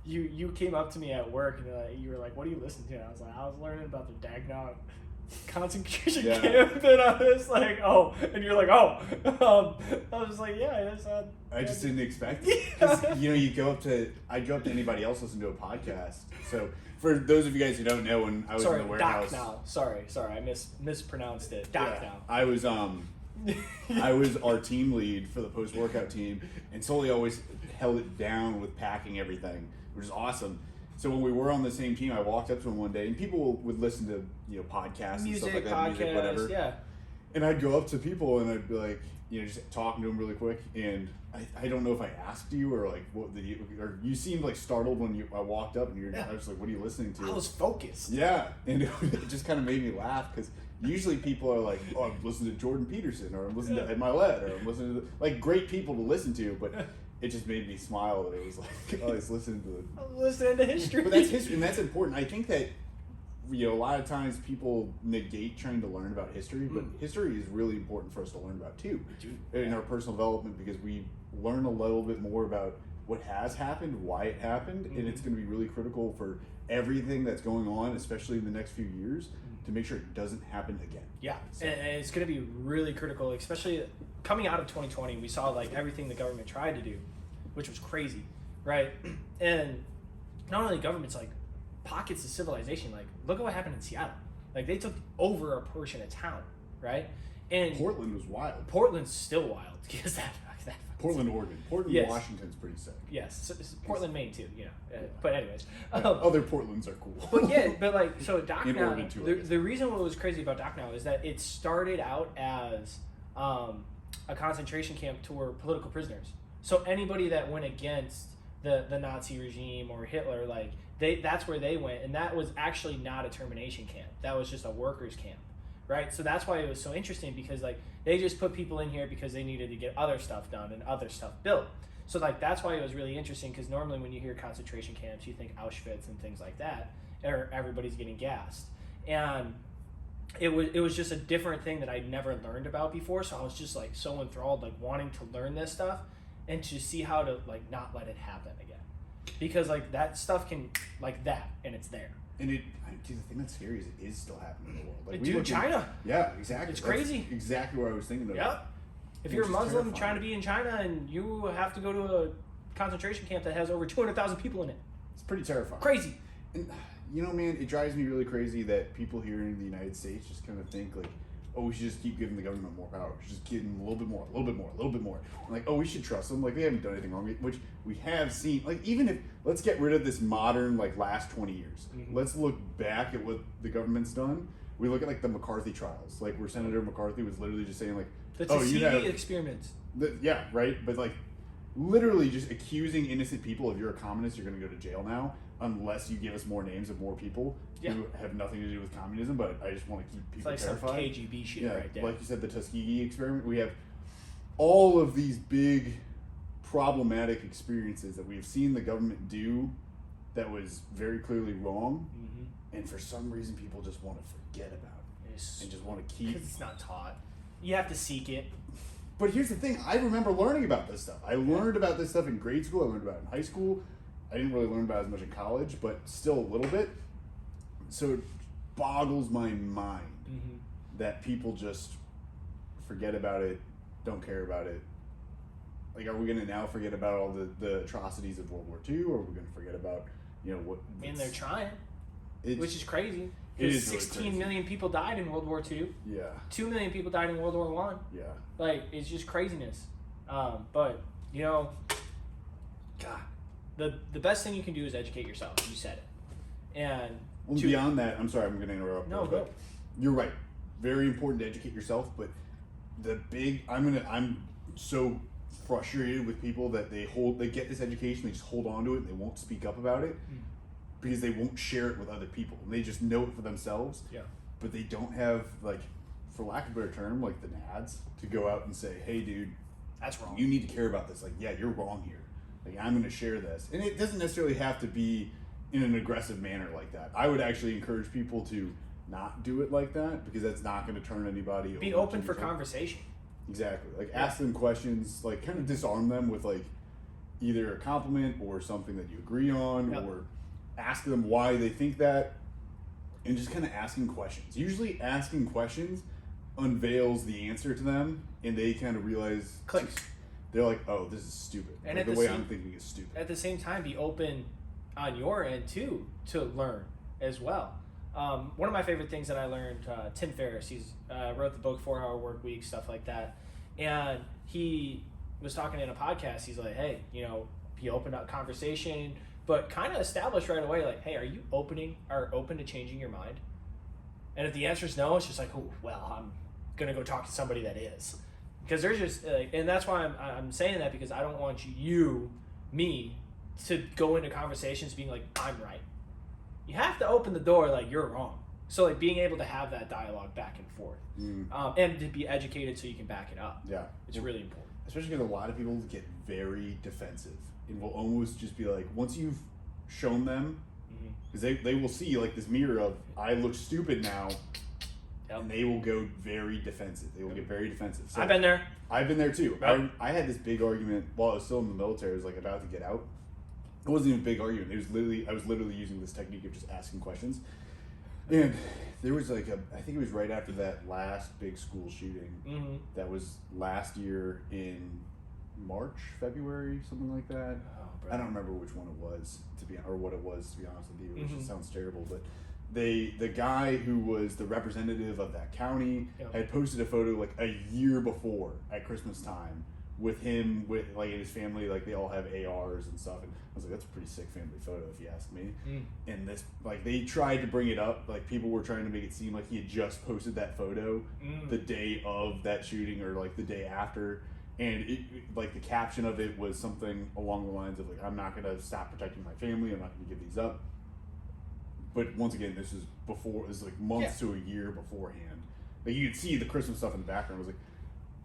you came up to me at work and you were like, what do you listen to? And I was like, I was learning about the Dagnau concentration camp, and I was like, oh, and you're like, oh. I was like, yeah, I just didn't expect it. 'Cause, I go up to anybody else listening to a podcast. So for those of you guys who don't know, when I was in the warehouse, Sorry, I mispronounced it. Dagnau. I was I was our team lead for the post-workout team, and Sully always held it down with packing everything, which is awesome. So when we were on the same team, I walked up to him one day, and people would listen to podcasts and stuff like that, music, whatever. Yeah. And I'd go up to people and I'd be like, just talking to them really quick. And I don't know if I asked you or like or you seemed like startled when I walked up, and I was like, what are you listening to? I was focused. Yeah, and it just kind of made me laugh because usually people are like, oh, I'm listening to Jordan Peterson, or I'm listening to Ed Milet, or I'm listening to like great people to listen to, but it just made me smile that it was like, oh, he's listening to history. But that's history, and that's important. I think that a lot of times people negate trying to learn about history, but history is really important for us to learn about too in our personal development, because we learn a little bit more about what has happened, why it happened, and it's going to be really critical for everything that's going on, especially in the next few years, to make sure it doesn't happen again. Yeah, so. And it's going to be really critical, especially coming out of 2020. We saw like everything the government tried to do, which was crazy, right? And not only governments, like pockets of civilization. Like, look at what happened in Seattle. Like, they took over a portion of town, right? And Portland was wild. Portland's still wild because that Portland, Oregon. Portland, yes. Washington's pretty sick. Yes, so Portland, Maine too. But anyways, other Portlands are cool. but like so, Dagnau. The reason what was crazy about Dagnau is that it started out as a concentration camp for political prisoners. So anybody that went against the Nazi regime or Hitler, like that's where they went, and that was actually not a termination camp. That was just a workers' camp. Right, so that's why it was so interesting, because like they just put people in here because they needed to get other stuff done and other stuff built. So like that's why it was really interesting, because normally when you hear concentration camps, you think Auschwitz and things like that, or everybody's getting gassed. And it was just a different thing that I'd never learned about before. So I was just like so enthralled, like wanting to learn this stuff and to see how to like not let it happen again, because like that stuff can like that, and it's there. And the thing that's scary is it is still happening in the world. Like, dude, China. Yeah, exactly. It's crazy. That's exactly what I was thinking of. Yep. If you're a Muslim trying to be in China and you have to go to a concentration camp that has over 200,000 people in it. It's pretty terrifying. Crazy. And, man, it drives me really crazy that people here in the United States just kind of think like, oh, we should just keep giving the government more power. We should just give them a little bit more, a little bit more, a little bit more. And like, oh, we should trust them. Like, they haven't done anything wrong, which we have seen. Like, even if, let's get rid of this modern, like, last 20 years. Mm-hmm. Let's look back at what the government's done. We look at, like, the McCarthy trials. Like, where Senator McCarthy was literally just saying, like, the Tuskegee experiments. Yeah, right? But, like, literally just accusing innocent people. If you're a communist, you're going to go to jail now, unless you give us more names of more people who have nothing to do with communism. But I just want to keep people terrified. It's like some KGB shit right there. Like you said, the Tuskegee experiment. We have all of these big problematic experiences that we've seen the government do that was very clearly wrong, and for some reason people just want to forget about it and just want to keep. Because it's not taught. You have to seek it. But here's the thing: I remember learning about this stuff. I learned about this stuff in grade school. I learned about it in high school. I didn't really learn about it as much in college, but still a little bit. So it boggles my mind that people just forget about it, don't care about it. Like, are we going to now forget about all the atrocities of World War II, or are we going to forget about, what... And they're trying, which is crazy. Because 16 million people died in World War II. Yeah. 2 million people died in World War I. Yeah. Like, it's just craziness. But, God, the best thing you can do is educate yourself. You said it. And beyond that, I'm sorry, I'm going to interrupt. No, go. You're right. Very important to educate yourself, but I'm so frustrated with people that they get this education, they just hold on to it, and they won't speak up about it because they won't share it with other people. And they just know it for themselves. Yeah. But they don't have, like, for lack of a better term, like the nads to go out and say, hey, dude, that's wrong. You need to care about this. Like, yeah, you're wrong here. Like, I'm going to share this. And it doesn't necessarily have to be in an aggressive manner like that. I would actually encourage people to not do it like that, because that's not going to turn anybody over. Be open for conversation. Exactly. Like, ask them questions, like, kind of disarm them with, like, either a compliment or something that you agree on, or ask them why they think that, and just kind of asking questions. Usually asking questions unveils the answer to them, and they kind of realize... Clicks. They're like, oh, this is stupid. And like, the way I'm thinking is stupid. At the same time, be open on your end, too, to learn as well. One of my favorite things that I learned, Tim Ferriss, he's wrote the book 4 Hour Work Week, stuff like that. And he was talking in a podcast. He's like, hey, be open up conversation, but kind of establish right away, like, hey, are you open to changing your mind? And if the answer is no, it's just like, oh, well, I'm going to go talk to somebody that is. Because there's just, and that's why I'm saying that, because I don't want me, to go into conversations being like, I'm right. You have to open the door like you're wrong. So, like, being able to have that dialogue back and forth, and to be educated so you can back it up. Yeah, it's really important. Especially because a lot of people get very defensive and will almost just be like, once you've shown them, because they will see like this mirror of, I look stupid now, and they will go very defensive. They will get very defensive. So I've been there. I've been there too. Yep. I had this big argument while I was still in the military. I was like about to get out. It wasn't even a big argument. I was literally using this technique of just asking questions. And there was like I think it was right after that last big school shooting that was last year in March, February, something like that. I don't remember which one it was, or what it was, to be honest with you, which sounds terrible, but the guy who was the representative of that county had posted a photo like a year before at Christmas time with him, with like his family, like they all have ARs and stuff, and I was like, that's a pretty sick family photo if you ask me. And this, like, they tried to bring it up, like people were trying to make it seem like he had just posted that photo the day of that shooting, or like the day after, and it, like the caption of it was something along the lines of like, I'm not gonna stop protecting my family, I'm not gonna give these up. But once again, this is before, this is like months to a year beforehand. Like, you could see the Christmas stuff in the background. I was like,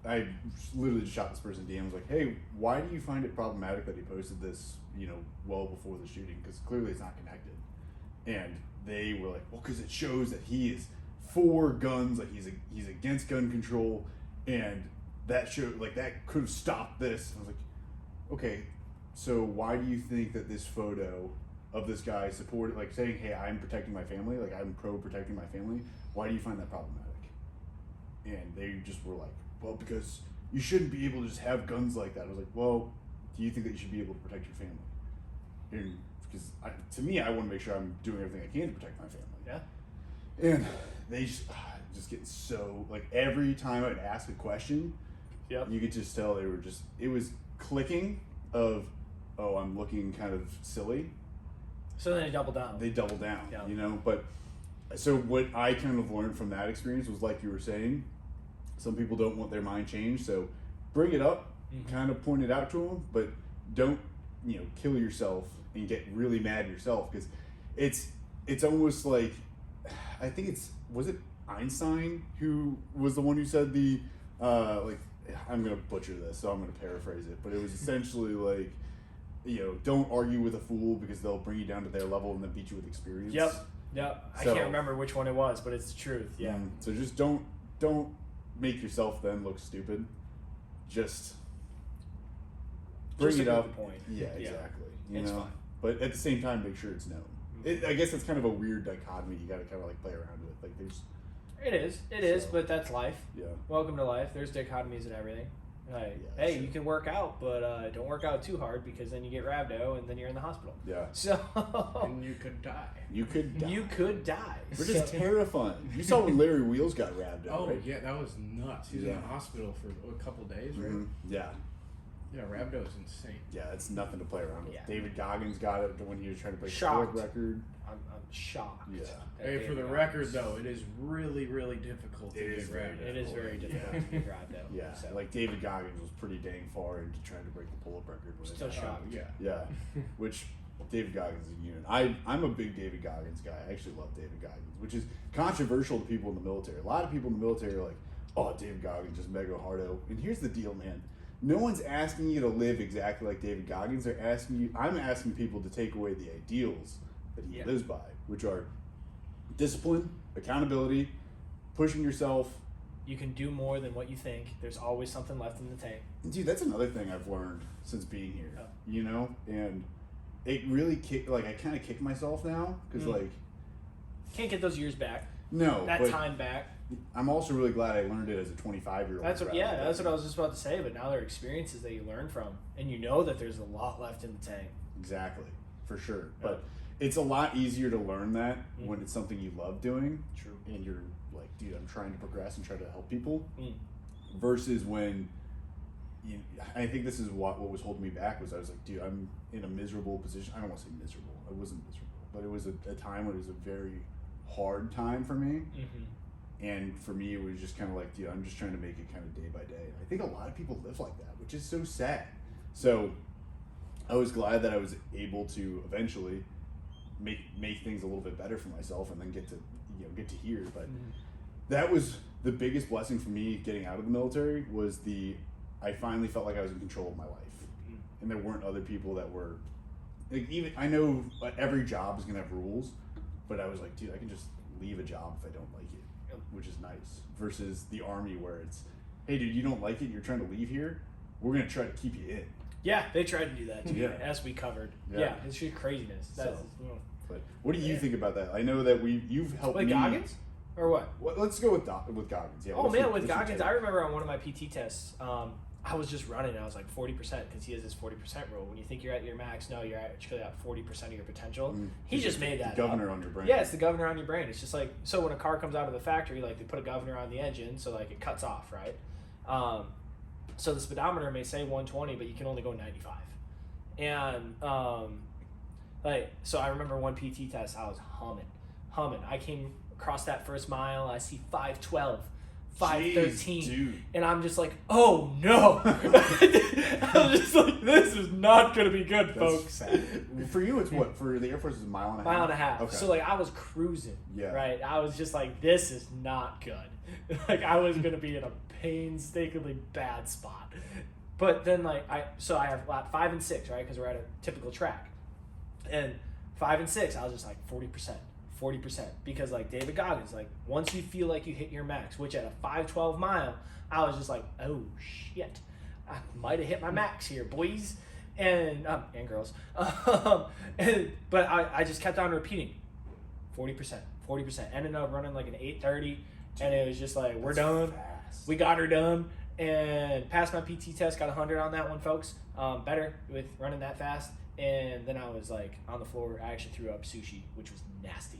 I literally just shot this person DM. I was like, hey, why do you find it problematic that he posted this, well before the shooting? Because clearly it's not connected. And they were like, well, because it shows that he is for guns, like he's against gun control, and that could have stopped this. And I was like, okay, so why do you think that this photo of this guy supported, like saying, hey, I'm protecting my family, like I'm pro protecting my family, why do you find that problematic? And they just were like, well, because you shouldn't be able to just have guns like that. I was like, well, do you think that you should be able to protect your family? And because to me, I want to make sure I'm doing everything I can to protect my family. Yeah. And they just get so, like, every time I'd ask a question, you could just tell it was clicking of, oh, I'm looking kind of silly. So then they double down. But so what I kind of learned from that experience was, like you were saying, some people don't want their mind changed, so bring it up, kind of point it out to them, but don't, kill yourself and get really mad at yourself, because it's almost like, I think was it Einstein who was the one who said I'm going to butcher this, so I'm going to paraphrase it, but it was essentially like, don't argue with a fool because they'll bring you down to their level and then beat you with experience. Yep. I can't remember which one it was, but it's the truth. Yeah. So just don't make yourself then look stupid. Just bring it up. The point. Yeah, exactly. It's fine. But at the same time, make sure it's known. I guess it's kind of a weird dichotomy. You got to kind of like play around with. Like there's. It is, but that's life. Yeah. Welcome to life. There's dichotomies and everything. Like, hey, you can work out, but don't work out too hard because then you get rhabdo and then you're in the hospital. Yeah. So. And you could die. You could die. Which is terrifying. You saw when Larry Wheels got rhabdo. Oh right? Yeah, that was nuts. He was in the hospital for a couple days, right? Mm-hmm. Yeah. Yeah, rhabdo is insane. Yeah, it's nothing to play around with. Yeah. David Goggins got it when he was trying to break the Shocked. world record. I'm shocked. Yeah. Hey, for the record, though, it is really, really difficult to get rhabdo. It is very difficult to get rhabdo. Yeah, So. like David Goggins was pretty dang far into trying to break the pull-up record. Still shocked. Yeah, which David Goggins is a unit. I'm a big David Goggins guy. I actually love David Goggins, which is controversial to people in the military. A lot of people in the military are like, oh, David Goggins just mega hardo. And here's the deal, man. No one's asking you to live exactly like David Goggins. I'm asking people to take away the ideals that he lives by, which are discipline, accountability, pushing yourself. You can do more than what you think. There's always something left in the tank. And dude, that's another thing I've learned since being here, and it really I kind of kick myself now because can't get those years back. No, that time back. I'm also really glad I learned it as a 25-year-old. That's what I was just about to say. But now there are experiences that you learn from, and you know that there's a lot left in the tank. Exactly, for sure. But it's a lot easier to learn that when it's something you love doing. True. And you're like, dude, I'm trying to progress and try to help people. Versus when, I think this is what was holding me back was I was like, dude, I'm in a miserable position. I don't want to say miserable. I wasn't miserable, but it was a time when it was a very hard time for me. And for me, it was just kind of like, dude, I'm just trying to make it kind of day by day. I think a lot of people live like that, which is so sad. So I was glad that I was able to eventually make things a little bit better for myself and then get to here. But that was the biggest blessing for me getting out of the military was I finally felt like I was in control of my life. And there weren't other people that were, I know every job is going to have rules, but I was like, dude, I can just leave a job if I don't like it. Which is nice, versus the Army where it's, hey dude, you don't like it, you're trying to leave here, we're going to try to keep you in. Yeah, they tried to do that too, as we covered. Yeah, it's just craziness. But what do you think about that? I know that you've helped me. Goggins? Or what? Let's go with Goggins. Yeah. Oh man, with Goggins, I remember on one of my PT tests, I was just running and I was like 40% because he has this 40% rule. When you think you're at your max, no, you're actually at 40% of your potential. He just made that governor on your brain. Yeah, it's the governor on your brain. It's just like, so when a car comes out of the factory, like they put a governor on the engine, so like it cuts off, right? So the speedometer may say 120, but you can only go 95. And so I remember one PT test, I was humming. I came across that first mile, I see 512. 513. Jeez, and I'm just like, oh no. I'm just like, this is not gonna be good, folks. For you, it's what? For the Air Force, it's a mile and a half? Mile and a half. Okay. So like I was cruising. Yeah. Right? I was just like, this is not good. Like I was gonna be in a painstakingly bad spot. But then I have lap 5 and 6, right? Because we're at a typical track. And 5 and 6, I was just like 40%. Because like David Goggins, like once you feel like you hit your max, which at a 512 mile, I was just like, oh shit, I might have hit my max here, boys and girls. But I just kept on repeating 40%. Ended up running like an 8:30, and it was just like, we're done. Fast. We got her done and passed my PT test, got 100 on that one, folks. Better with running that fast. And then I was like on the floor. I actually threw up sushi, which was nasty.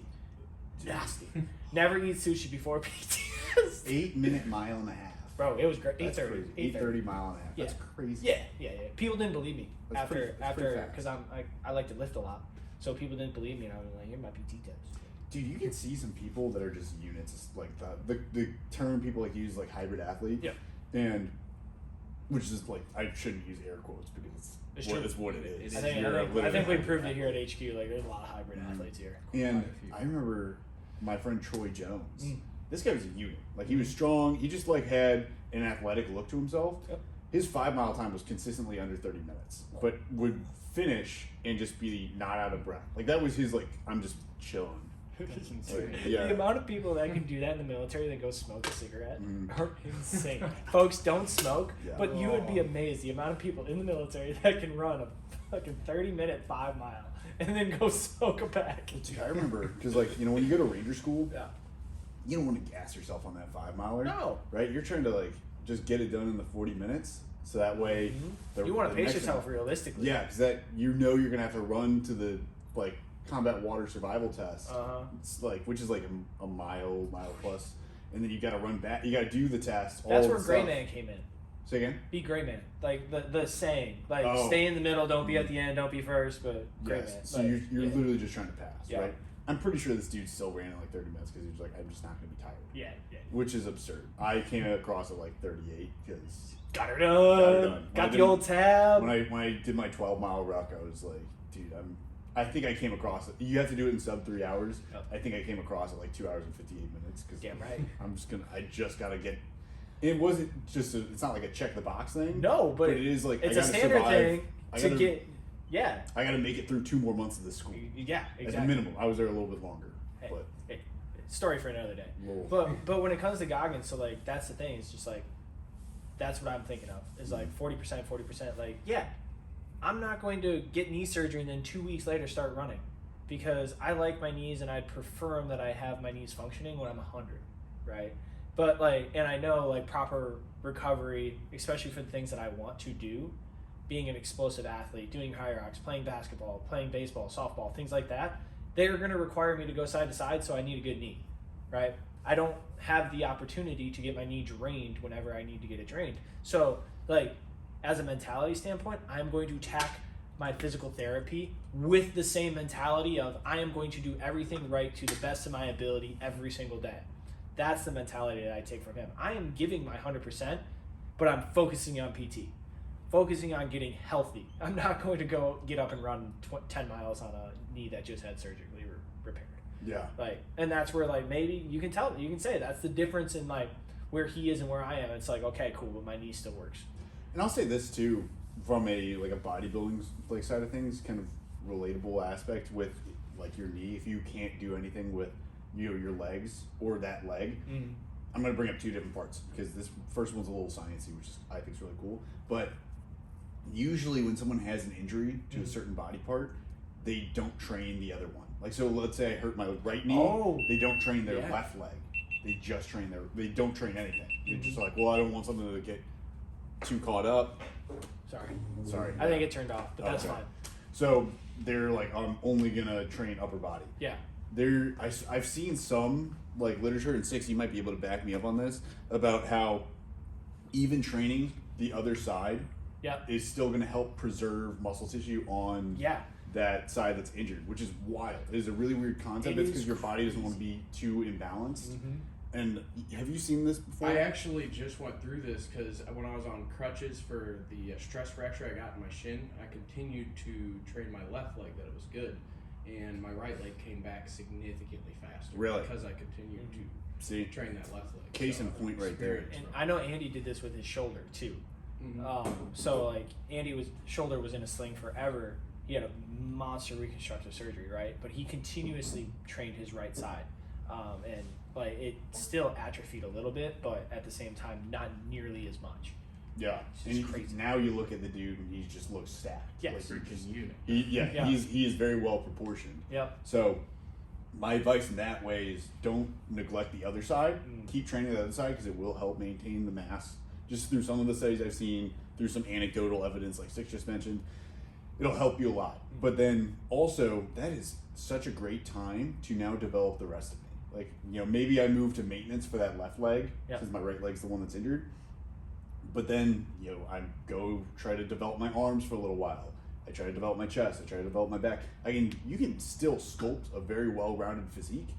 Never eat sushi before PT. 8-minute mile and a half. Bro, it was great. 8:30. 8:30 mile and a half. Yeah. That's crazy. Yeah. People didn't believe me after because I like to lift a lot, so people didn't believe me, and I was like, "Here's my PT test." Dude, you can see some people that are just units. It's like the term people like use like hybrid athlete. Yeah. And which is like, I shouldn't use air quotes because it's what it is. I think we proved it here at HQ. Like, there's a lot of hybrid athletes here. And I remember my friend Troy Jones. This guy was a unit. Like, he was strong. He just like had an athletic look to himself. Yep. His 5 mile time was consistently under 30 minutes, but would finish and just be not out of breath. Like, that was his, like, I'm just chilling. That's insane. The amount of people that can do that in the military that go smoke a cigarette are insane. Folks, don't smoke, but you would be amazed the amount of people in the military that can run a fucking 30-minute 5 mile and then go smoke a pack. Dude, I remember, because, like, you know, when you go to Ranger school, you don't want to gas yourself on that 5 miler. No. Right? You're trying to, like, just get it done in the 40 minutes. So that way, you want to pace yourself realistically. Yeah, because that you're going to have to run to the like combat water survival test. It's like, which is like a mile plus, and then you got to run back. You got to do the test. That's where Gray Man came in. Say again. Be Gray Man, like the saying, like stay in the middle, don't be at the end, don't be first, but Gray Man. So like, you're literally just trying to pass, right? I'm pretty sure this dude still ran in like 30 minutes because he was like, I'm just not going to be tired. Yeah. Which is absurd. I came across at like 38 because. Got her done. Got the old tab. When I did my 12-mile ruck, I was like, dude, I think I came across it. You have to do it in sub 3 hours. Yep. I think I came across it like 2 hours and 58 minutes. Cause damn right. I just got to get. It wasn't just. It's not like a check the box thing. No, but it is like it's a standard thing to get. Yeah. I got to make it through 2 more months of this school. Yeah, exactly. At a minimum, I was there a little bit longer. Hey, story for another day. But when it comes to Goggins, so like that's the thing. It's just like. That's what I'm thinking of. Is like 40%. Like, I'm not going to get knee surgery and then 2 weeks later start running, because I like my knees and I'd prefer that I have my knees functioning when I'm 100, right? But like, and I know like proper recovery, especially for the things that I want to do, being an explosive athlete, doing hierarchs, playing basketball, playing baseball, softball, things like that, they are going to require me to go side to side, so I need a good knee, right? I don't have the opportunity to get my knee drained whenever I need to get it drained. So, like, as a mentality standpoint, I'm going to tack my physical therapy with the same mentality of I am going to do everything right to the best of my ability every single day. That's the mentality that I take from him. I am giving my 100%, but I'm focusing on PT, focusing on getting healthy. I'm not going to go get up and run 10 miles on a knee that just had surgically repaired. Yeah. Like, and that's where like maybe you can say that's the difference in like where he is and where I am. It's like, okay, cool, but my knee still works. And I'll say this too, from a bodybuilding like side of things, kind of relatable aspect with like your knee. If you can't do anything with your legs or that leg, I'm going to bring up 2 different parts because this first one's a little sciencey, which I think is really cool. But usually when someone has an injury to a certain body part, they don't train the other one. Like, so let's say I hurt my right knee, they don't train their left leg. They just train they don't train anything. They're just like, well, I don't want something to get too caught up. Sorry. I think it turned off, but that's fine. So they're like, I'm only gonna train upper body. Yeah. I've seen some like literature, and Six, you might be able to back me up on this, about how even training the other side is still gonna help preserve muscle tissue on that side that's injured, which is wild. It is a really weird concept. It's because your body doesn't want to be too imbalanced. And have you seen this before? I actually just went through this because when I was on crutches for the stress fracture I got in my shin, I continued to train my left leg that it was good, and my right leg came back significantly faster. Really? Because I continued to train that left leg. Case in point right there. And I know Andy did this with his shoulder too. So like Andy's shoulder was in a sling forever. He had a monster reconstructive surgery, right? But he continuously trained his right side, and like it still atrophied a little bit, but at the same time, not nearly as much. Yeah, and crazy. Now you look at the dude, and he just looks stacked. Yes, like he is very well proportioned. Yep. So my advice in that way is don't neglect the other side. Keep training the other side because it will help maintain the mass. Just through some of the studies I've seen, through some anecdotal evidence like Six just mentioned, it'll help you a lot. But then also, that is such a great time to now develop the rest of me. Like, maybe I move to maintenance for that left leg since my right leg's the one that's injured. But then, I go try to develop my arms for a little while. I try to develop my chest. I try to develop my back. You can still sculpt a very well-rounded physique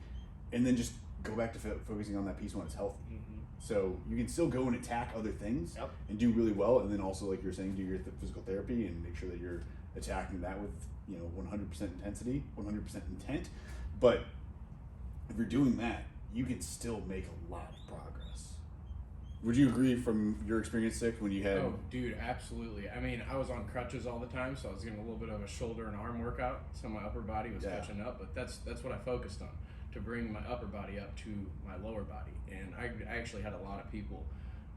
and then just go back to focusing on that piece when it's healthy. So you can still go and attack other things and do really well, and then also, like you're saying, do your physical therapy and make sure that you're attacking that with 100% intensity, 100% intent. But if you're doing that, you can still make a lot of progress. Would you agree from your experience, Sick, when you had... Oh, dude, absolutely. I mean, I was on crutches all the time, so I was getting a little bit of a shoulder and arm workout, so my upper body was catching up, but that's what I focused on, to bring my upper body up to my lower body. And I actually had a lot of people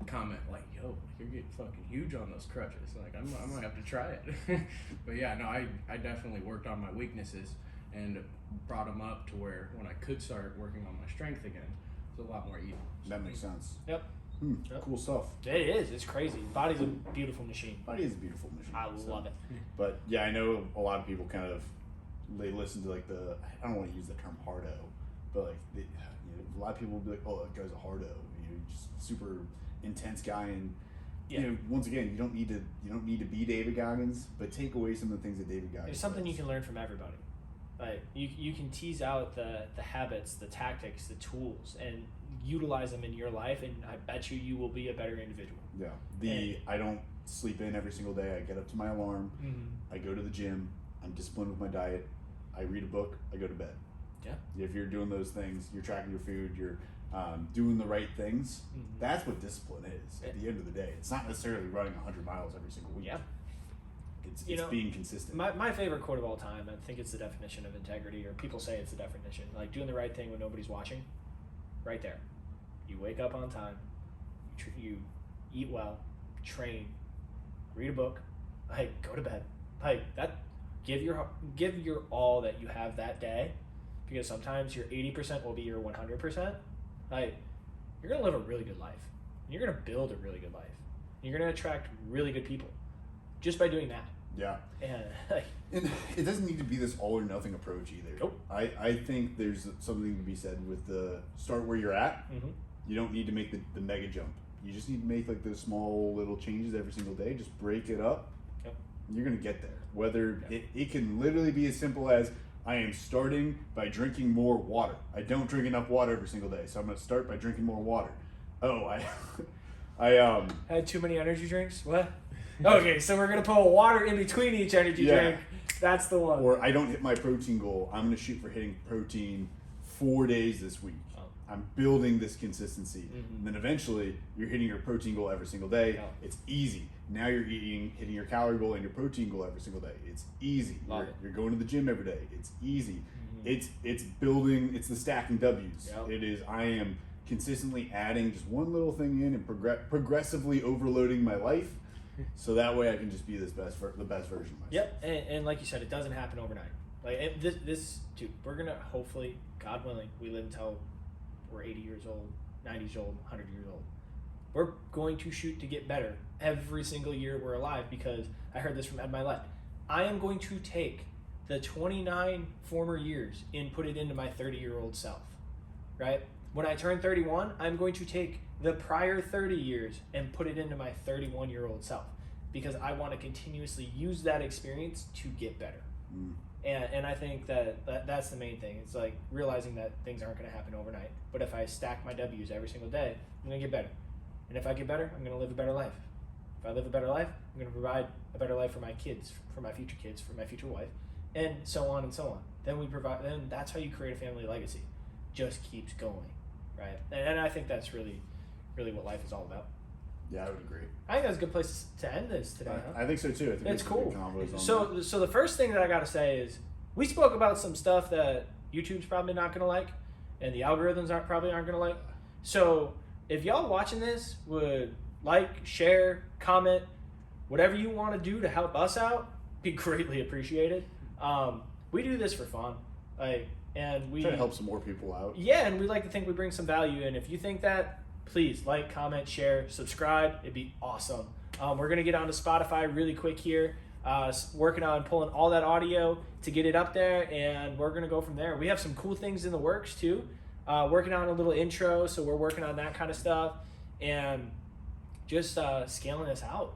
comment like, yo, you're getting fucking huge on those crutches. Like, I might have to try it. But yeah, no, I definitely worked on my weaknesses and brought them up to where when I could start working on my strength again, it's a lot more even. That makes sense. Yep. Cool stuff. It is. It's crazy. Body's a beautiful machine. Body is a beautiful machine. I love it. But yeah, I know a lot of people kind of, they listen to like I don't want to use the term hardo, but like a lot of people will be like, oh, that guy's a hardo. Just super intense guy, and once again, you don't need to be David Goggins, but take away some of the things that David Goggins. There's something does. you can learn from everybody. Like you can tease out the habits, the tactics, the tools, and utilize them in your life, and I bet you will be a better individual. Yeah. I don't sleep in every single day. I get up to my alarm. Mm-hmm. I go to the gym. I'm disciplined with my diet. I read a book. I go to bed. Yeah. If you're doing those things, you're tracking your food. You're doing the right things. Mm-hmm. That's what discipline is. At the end of the day, it's not necessarily running 100 miles every single week. Yeah. It's being consistent. My favorite quote of all time, I think it's the definition of integrity, or people say it's the definition, like doing the right thing when nobody's watching. Right there. You wake up on time, you eat well, train, read a book, go to bed. That, give your all that you have that day, because sometimes your 80% will be your 100%. You're gonna live a really good life. You're gonna build a really good life. You're gonna attract really good people just by doing that. Yeah. And it doesn't need to be this all or nothing approach either. Nope. I think there's something to be said with the start where you're at. Mm-hmm. You don't need to make the mega jump. You just need to make like those small little changes every single day. Just break it up. Yep. You're gonna get there. Whether it can literally be as simple as I am starting by drinking more water. I don't drink enough water every single day, so I'm gonna start by drinking more water. Oh, I had too many energy drinks. What? Okay, so we're gonna put water in between each energy drink. That's the one. Or I don't hit my protein goal. I'm gonna shoot for hitting protein 4 days this week. I'm building this consistency. Mm-hmm. And then eventually you're hitting your protein goal every single day. Yeah. It's easy. Now you're hitting your calorie goal and your protein goal every single day. It's easy. You're going to the gym every day. It's easy. Mm-hmm. It's building, it's the stacking W's. Yep. It is, I am consistently adding just one little thing in and progressively overloading my life. So that way I can just be the best version of myself. Yep, and like you said, it doesn't happen overnight. This dude, we're gonna hopefully, God willing, we live until we're 80 years old, 90 years old, 100 years old. We're going to shoot to get better every single year we're alive, because I heard this from Ed Milet. I am going to take the 29 former years and put it into my 30-year-old self, right? When I turn 31, I'm going to take the prior 30 years and put it into my 31-year-old self, because I want to continuously use that experience to get better. Mm. And I think that's the main thing. It's like realizing that things aren't going to happen overnight. But if I stack my W's every single day, I'm going to get better. And if I get better, I'm going to live a better life. If I live a better life, I'm going to provide a better life for my kids, for my future wife, and so on and so on. Then that's how you create a family legacy. Just keeps going, right? And I think that's really, really what life is all about. Yeah, I would agree. I think that's a good place to end this today. I think so too. I think it's cool. So the first thing that I got to say is we spoke about some stuff that YouTube's probably not going to like, and the algorithms probably aren't going to like. So if y'all watching this would like, share, comment, whatever you want to do to help us out, be greatly appreciated. We do this for fun, and we try to help some more people out. Yeah, and we like to think we bring some value in. If you think that, please like, comment, share, subscribe. It'd be awesome. We're going to get onto Spotify really quick here. Working on pulling all that audio to get it up there, and we're going to go from there. We have some cool things in the works too. Working on a little intro, so we're working on that kind of stuff. And just scaling this out,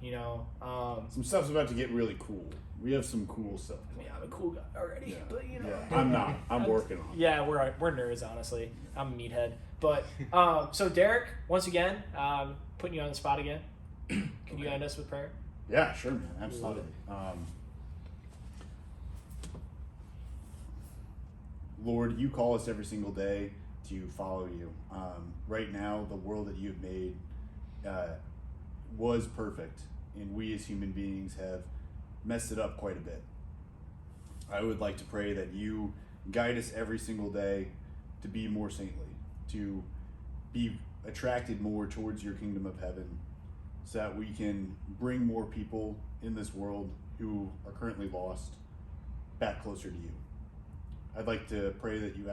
some stuff's about to get really cool. We have some cool stuff. I mean, I'm a cool guy already, but you know. Yeah. I'm not. I'm working on it. Yeah, we're nerds, honestly. I'm a meathead. But, so Derek, once again, putting you on the spot again. Can you end us with prayer? Yeah, sure, man. Absolutely. Lord, you call us every single day to follow you. Right now, the world that you've made was perfect, and we as human beings have messed it up quite a bit. I would like to pray that you guide us every single day to be more saintly, to be attracted more towards your kingdom of heaven, so that we can bring more people in this world who are currently lost back closer to you. I'd like to pray that you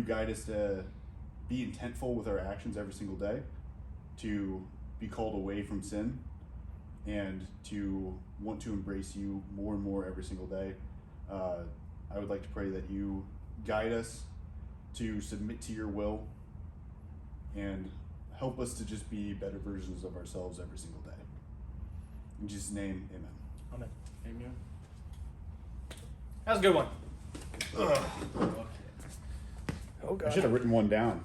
guide us to be intentful with our actions every single day, to be called away from sin, and to want to embrace you more and more every single day. I would like to pray that you guide us to submit to your will and help us to just be better versions of ourselves every single day. In Jesus' name, amen. Amen. Amen. That was a good one. I should have written one down.